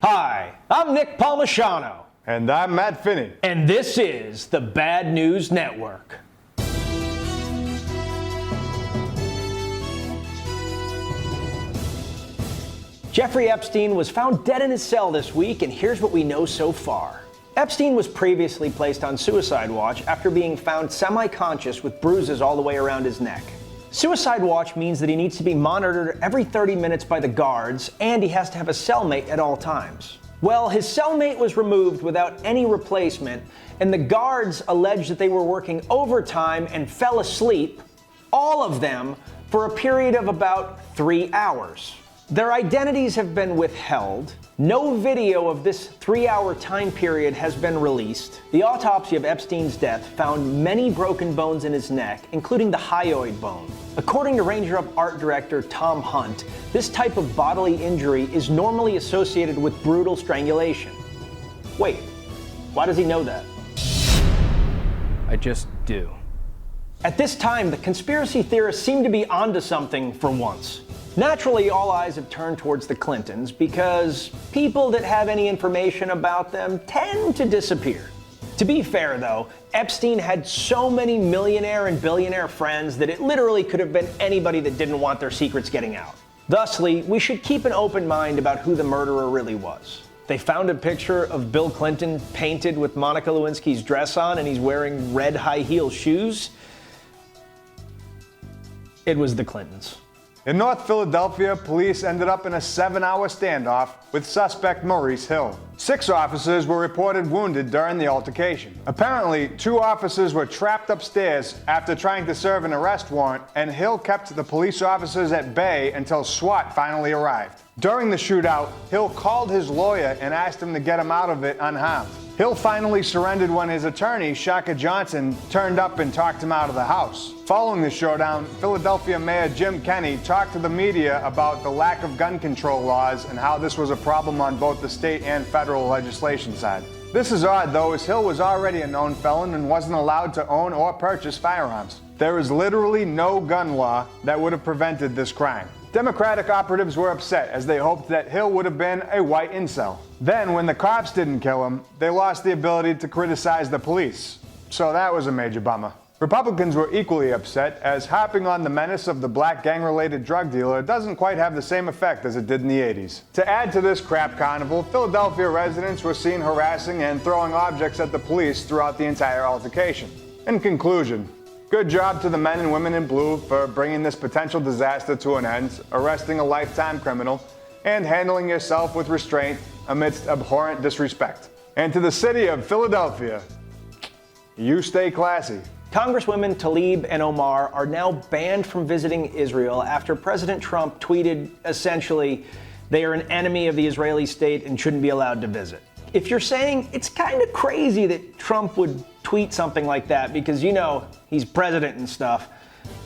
Hi, I'm Nick Palmisano. And I'm Matt Finney. And this is the Bad News Network. Jeffrey Epstein was found dead in his cell this week, and here's what we know so far. Epstein was previously placed on suicide watch after being found semi-conscious with bruises all the way around his neck. Suicide watch means that he needs to be monitored every 30 minutes by the guards, and he has to have a cellmate at all times. Well, his cellmate was removed without any replacement, and the guards alleged that they were working overtime and fell asleep, all of them, for a period of about 3 hours. Their identities have been withheld. No video of this 3-hour time period has been released. The autopsy of Epstein's death found many broken bones in his neck, including the hyoid bone. According to Ranger Up art director Tom Hunt, this type of bodily injury is normally associated with brutal strangulation. Wait, why does he know that? I just do. At this time, the conspiracy theorists seem to be onto something for once. Naturally, all eyes have turned towards the Clintons because people that have any information about them tend to disappear. To be fair, though, Epstein had so many millionaire and billionaire friends that it literally could have been anybody that didn't want their secrets getting out. Thusly, we should keep an open mind about who the murderer really was. They found a picture of Bill Clinton painted with Monica Lewinsky's dress on, and he's wearing red high-heel shoes. It was the Clintons. In North Philadelphia, police ended up in a 7-hour standoff with suspect Maurice Hill. 6 officers were reported wounded during the altercation. Apparently, 2 officers were trapped upstairs after trying to serve an arrest warrant, and Hill kept the police officers at bay until SWAT finally arrived. During the shootout, Hill called his lawyer and asked him to get him out of it unharmed. Hill finally surrendered when his attorney, Shaka Johnson, turned up and talked him out of the house. Following the showdown, Philadelphia Mayor Jim Kenney talked to the media about the lack of gun control laws and how this was a problem on both the state and federal legislation side. This is odd, though, as Hill was already a known felon and wasn't allowed to own or purchase firearms. There is literally no gun law that would have prevented this crime. Democratic operatives were upset as they hoped that Hill would have been a white incel. Then, when the cops didn't kill him, they lost the ability to criticize the police. So that was a major bummer. Republicans were equally upset, as harping on the menace of the black gang-related drug dealer doesn't quite have the same effect as it did in the 80s. To add to this crap carnival, Philadelphia residents were seen harassing and throwing objects at the police throughout the entire altercation. In conclusion, good job to the men and women in blue for bringing this potential disaster to an end, arresting a lifetime criminal, and handling yourself with restraint amidst abhorrent disrespect. And to the city of Philadelphia, you stay classy. Congresswomen Tlaib and Omar are now banned from visiting Israel after President Trump tweeted, essentially, they are an enemy of the Israeli state and shouldn't be allowed to visit. If you're saying it's kind of crazy that Trump would tweet something like that because, you know, he's president and stuff,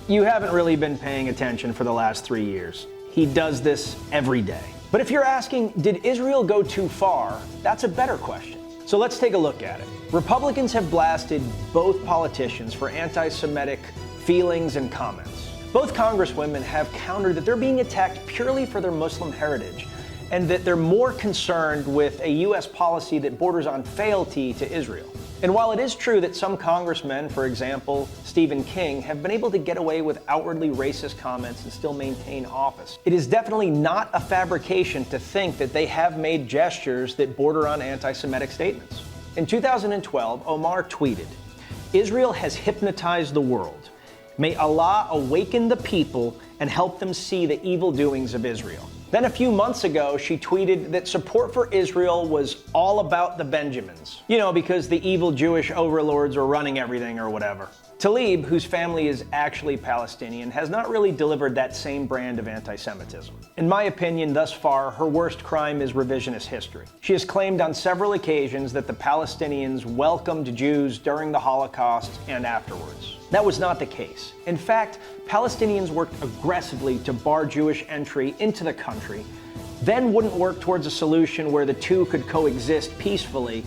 you haven't really been paying attention for the last 3 years. He does this every day. But if you're asking, did Israel go too far? That's a better question. So let's take a look at it. Republicans have blasted both politicians for anti-Semitic feelings and comments. Both congresswomen have countered that they're being attacked purely for their Muslim heritage, and that they're more concerned with a U.S. policy that borders on fealty to Israel. And while it is true that some congressmen, for example, Stephen King, have been able to get away with outwardly racist comments and still maintain office, it is definitely not a fabrication to think that they have made gestures that border on anti-Semitic statements. In 2012, Omar tweeted, "Israel has hypnotized the world. May Allah awaken the people and help them see the evil doings of Israel." Then a few months ago, she tweeted that support for Israel was all about the Benjamins. You know, because the evil Jewish overlords were running everything or whatever. Tlaib, whose family is actually Palestinian, has not really delivered that same brand of anti-Semitism. In my opinion, thus far, her worst crime is revisionist history. She has claimed on several occasions that the Palestinians welcomed Jews during the Holocaust and afterwards. That was not the case. In fact, Palestinians worked aggressively to bar Jewish entry into the country, then wouldn't work towards a solution where the two could coexist peacefully,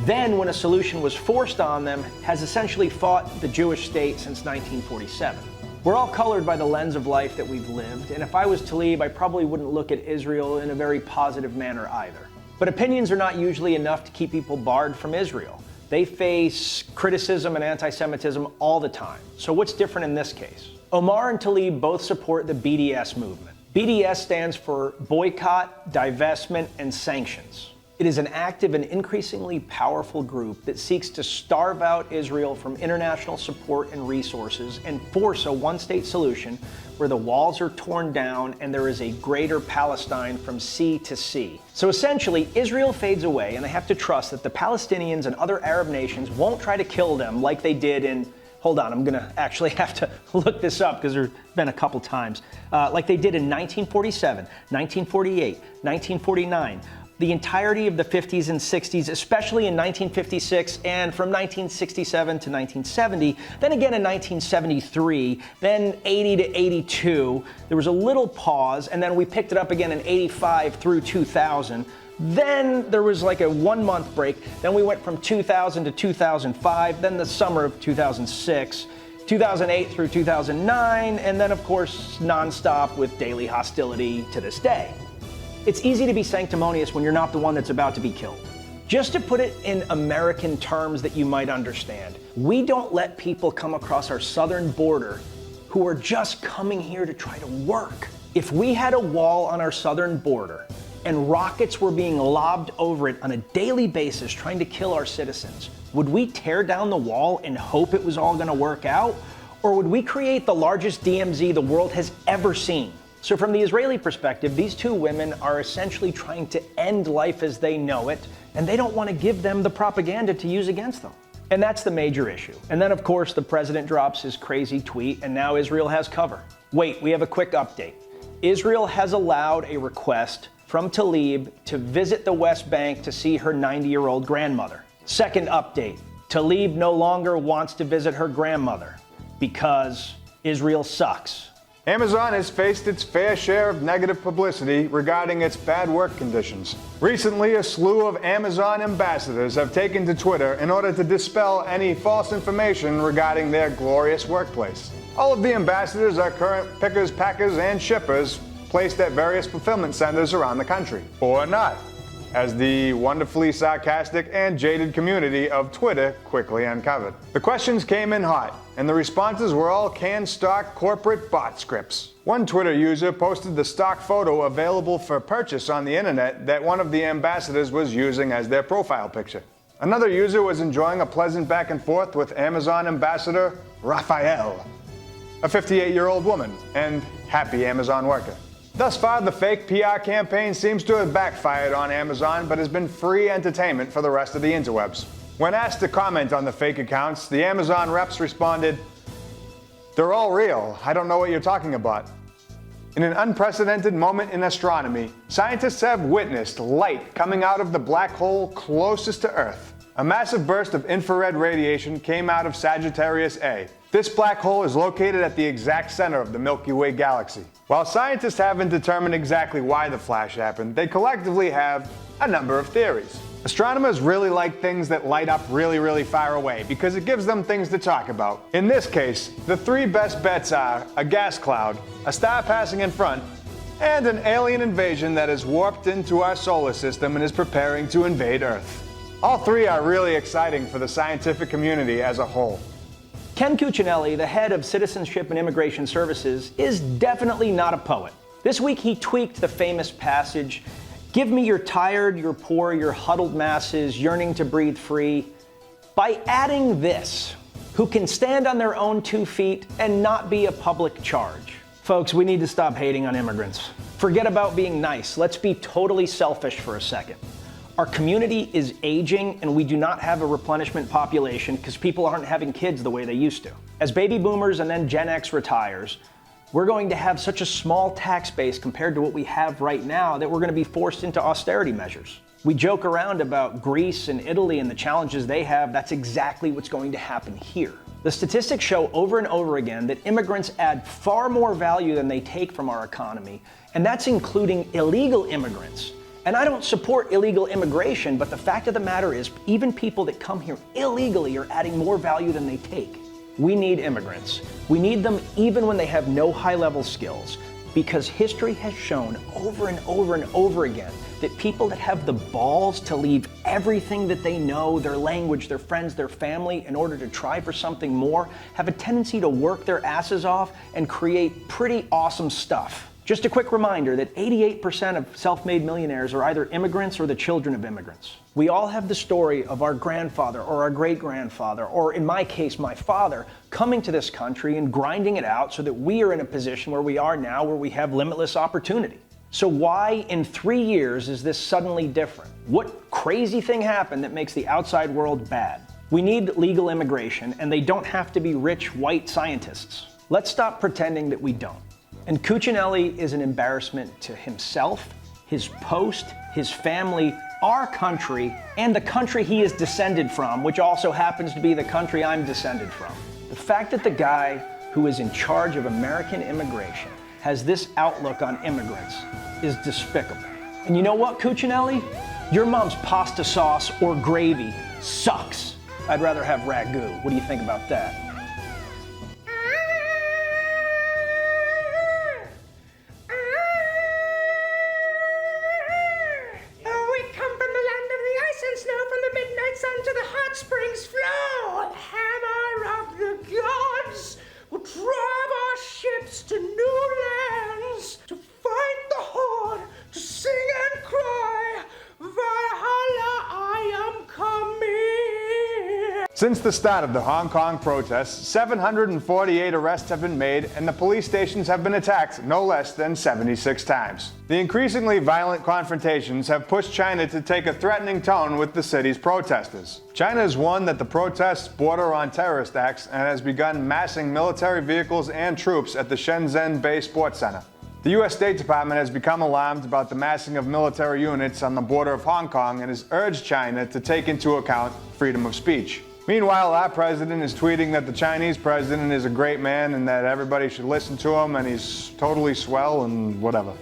then when a solution was forced on them, has essentially fought the Jewish state since 1947. We're all colored by the lens of life that we've lived, and if I was Tlaib, I probably wouldn't look at Israel in a very positive manner either. But opinions are not usually enough to keep people barred from Israel. They face criticism and anti-Semitism all the time. So what's different in this case? Omar and Tlaib both support the BDS movement. BDS stands for Boycott, Divestment, and Sanctions. It is an active and increasingly powerful group that seeks to starve out Israel from international support and resources and force a one-state solution where the walls are torn down and there is a greater Palestine from sea to sea. So essentially, Israel fades away, and they have to trust that the Palestinians and other Arab nations won't try to kill them like they did in, hold on, I'm gonna actually have to look this up because there's been a couple times, like they did in 1947, 1948, 1949, the entirety of the 50s and 60s, especially in 1956, and from 1967 to 1970, then again in 1973, then 80 to 82. There was a little pause, and then we picked it up again in 85 through 2000. Then there was like a 1 month break. Then we went from 2000 to 2005, then the summer of 2006, 2008 through 2009, and then of course nonstop with daily hostility to this day. It's easy to be sanctimonious when you're not the one that's about to be killed. Just to put it in American terms that you might understand, we don't let people come across our southern border who are just coming here to try to work. If we had a wall on our southern border and rockets were being lobbed over it on a daily basis trying to kill our citizens, would we tear down the wall and hope it was all gonna work out? Or would we create the largest DMZ the world has ever seen? So from the Israeli perspective, these two women are essentially trying to end life as they know it, and they don't want to give them the propaganda to use against them. And that's the major issue. And then of course the president drops his crazy tweet, and now Israel has cover. Wait, we have a quick update. Israel has allowed a request from Tlaib to visit the West Bank to see her 90-year-old grandmother. Second update, Tlaib no longer wants to visit her grandmother because Israel sucks. Amazon has faced its fair share of negative publicity regarding its bad work conditions. Recently, a slew of Amazon ambassadors have taken to Twitter in order to dispel any false information regarding their glorious workplace. All of the ambassadors are current pickers, packers, and shippers placed at various fulfillment centers around the country. Or not, as the wonderfully sarcastic and jaded community of Twitter quickly uncovered. The questions came in hot, and the responses were all canned stock corporate bot scripts. One Twitter user posted the stock photo available for purchase on the internet that one of the ambassadors was using as their profile picture. Another user was enjoying a pleasant back and forth with Amazon ambassador Raphael, a 58-year-old woman and happy Amazon worker. Thus far, the fake PR campaign seems to have backfired on Amazon, but has been free entertainment for the rest of the interwebs. When asked to comment on the fake accounts, the Amazon reps responded, "They're all real. I don't know what you're talking about." In an unprecedented moment in astronomy, scientists have witnessed light coming out of the black hole closest to Earth. A massive burst of infrared radiation came out of Sagittarius A. This black hole is located at the exact center of the Milky Way galaxy. While scientists haven't determined exactly why the flash happened, they collectively have a number of theories. Astronomers really like things that light up really far away because it gives them things to talk about. In this case, the three best bets are a gas cloud, a star passing in front, and an alien invasion that has warped into our solar system and is preparing to invade Earth. All three are really exciting for the scientific community as a whole. Ken Cuccinelli, the head of Citizenship and Immigration Services, is definitely not a poet. This week he tweaked the famous passage, "Give me your tired, your poor, your huddled masses yearning to breathe free," by adding this, "who can stand on their own 2 feet and not be a public charge." Folks, we need to stop hating on immigrants. Forget about being nice. Let's be totally selfish for a second. Our community is aging, and we do not have a replenishment population because people aren't having kids the way they used to. As baby boomers and then Gen X retires, we're going to have such a small tax base compared to what we have right now that we're going to be forced into austerity measures. We joke around about Greece and Italy and the challenges they have. That's exactly what's going to happen here. The statistics show over and over again that immigrants add far more value than they take from our economy, and that's including illegal immigrants. And I don't support illegal immigration, but the fact of the matter is, even people that come here illegally are adding more value than they take. We need immigrants. We need them even when they have no high-level skills. Because history has shown over and over and over again that people that have the balls to leave everything that they know, their language, their friends, their family, in order to try for something more, have a tendency to work their asses off and create pretty awesome stuff. Just a quick reminder that 88% of self-made millionaires are either immigrants or the children of immigrants. We all have the story of our grandfather or our great-grandfather, or in my case, my father, coming to this country and grinding it out so that we are in a position where we are now, where we have limitless opportunity. So why in 3 years is this suddenly different? What crazy thing happened that makes the outside world bad? We need legal immigration, and they don't have to be rich white scientists. Let's stop pretending that we don't. And Cuccinelli is an embarrassment to himself, his post, his family, our country, and the country he is descended from, which also happens to be the country I'm descended from. The fact that the guy who is in charge of American immigration has this outlook on immigrants is despicable. And you know what, Cuccinelli? Your mom's pasta sauce or gravy sucks. I'd rather have ragu. What do you think about that? Springs flow, hammer of the gods will drive our ships to new lands, to fight the horde, to sing and cry, Valhalla, I am coming. Since the start of the Hong Kong protests, 748 arrests have been made and the police stations have been attacked no less than 76 times. The increasingly violent confrontations have pushed China to take a threatening tone with the city's protesters. China has warned that the protests border on terrorist acts and has begun massing military vehicles and troops at the Shenzhen Bay Sports Center. The U.S. State Department has become alarmed about the massing of military units on the border of Hong Kong and has urged China to take into account freedom of speech. Meanwhile, our president is tweeting that the Chinese president is a great man and that everybody should listen to him and he's totally swell and whatever.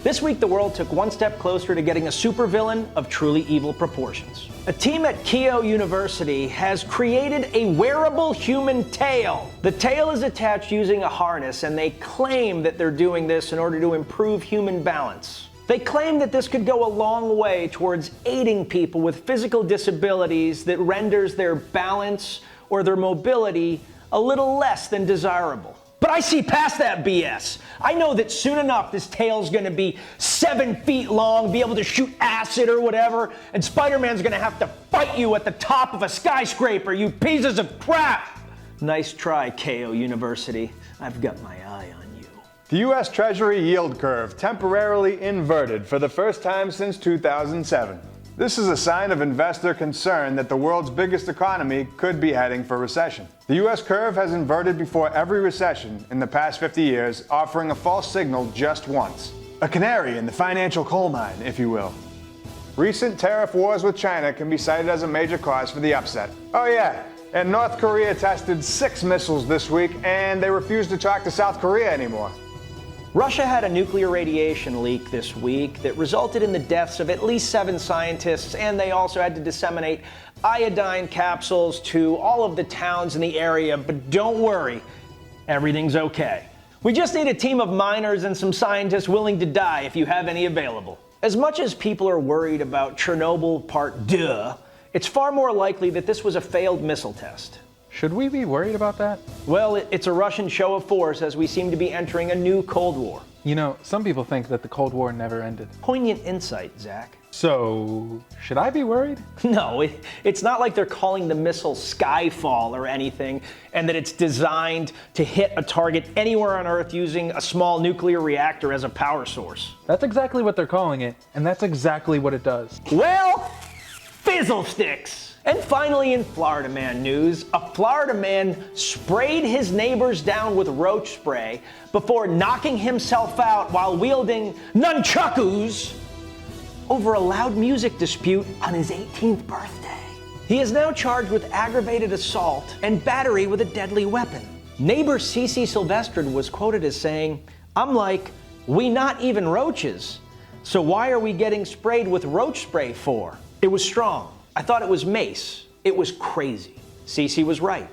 This week, the world took one step closer to getting a supervillain of truly evil proportions. A team at Keio University has created a wearable human tail. The tail is attached using a harness, and they claim that they're doing this in order to improve human balance. They claim that this could go a long way towards aiding people with physical disabilities that renders their balance or their mobility a little less than desirable. But I see past that BS. I know that soon enough this tail's gonna be 7 feet long, be able to shoot acid or whatever, and Spider-Man's gonna have to fight you at the top of a skyscraper, you pieces of crap! Nice try, Keio University. I've got my eye on you. The U.S. Treasury yield curve temporarily inverted for the first time since 2007. This is a sign of investor concern that the world's biggest economy could be heading for recession. The U.S. curve has inverted before every recession in the past 50 years, offering a false signal just once. A canary in the financial coal mine, if you will. Recent tariff wars with China can be cited as a major cause for the upset. Oh yeah, and North Korea tested 6 missiles this week and they refused to talk to South Korea anymore. Russia had a nuclear radiation leak this week that resulted in the deaths of at least 7 scientists, and they also had to disseminate iodine capsules to all of the towns in the area. But don't worry, everything's okay. We just need a team of miners and some scientists willing to die if you have any available. As much as people are worried about Chernobyl Part 2, it's far more likely that this was a failed missile test. Should we be worried about that? Well, it's a Russian show of force as we seem to be entering a new Cold War. You know, some people think that the Cold War never ended. Poignant insight, Zach. So, should I be worried? No, it's not like they're calling the missile Skyfall or anything, and that it's designed to hit a target anywhere on Earth using a small nuclear reactor as a power source. That's exactly what they're calling it, and that's exactly what it does. Well, fizzlesticks! And finally, in Florida Man news, a Florida man sprayed his neighbors down with roach spray before knocking himself out while wielding nunchucks over a loud music dispute on his 18th birthday. He is now charged with aggravated assault and battery with a deadly weapon. Neighbor Cece Silvestrid was quoted as saying, "I'm like, we not even roaches. So why are we getting sprayed with roach spray for? It was strong. I thought it was mace. It was crazy." Cece was right.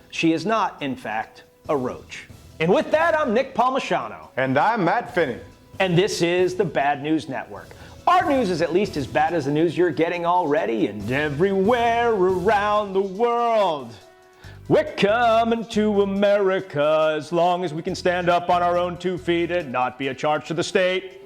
She is not, in fact, a roach. And with that, I'm Nick Palmisano. And I'm Matt Finney. And this is the Bad News Network. Our news is at least as bad as the news you're getting already and everywhere around the world. We're coming to America as long as we can stand up on our own 2 feet and not be a charge to the state.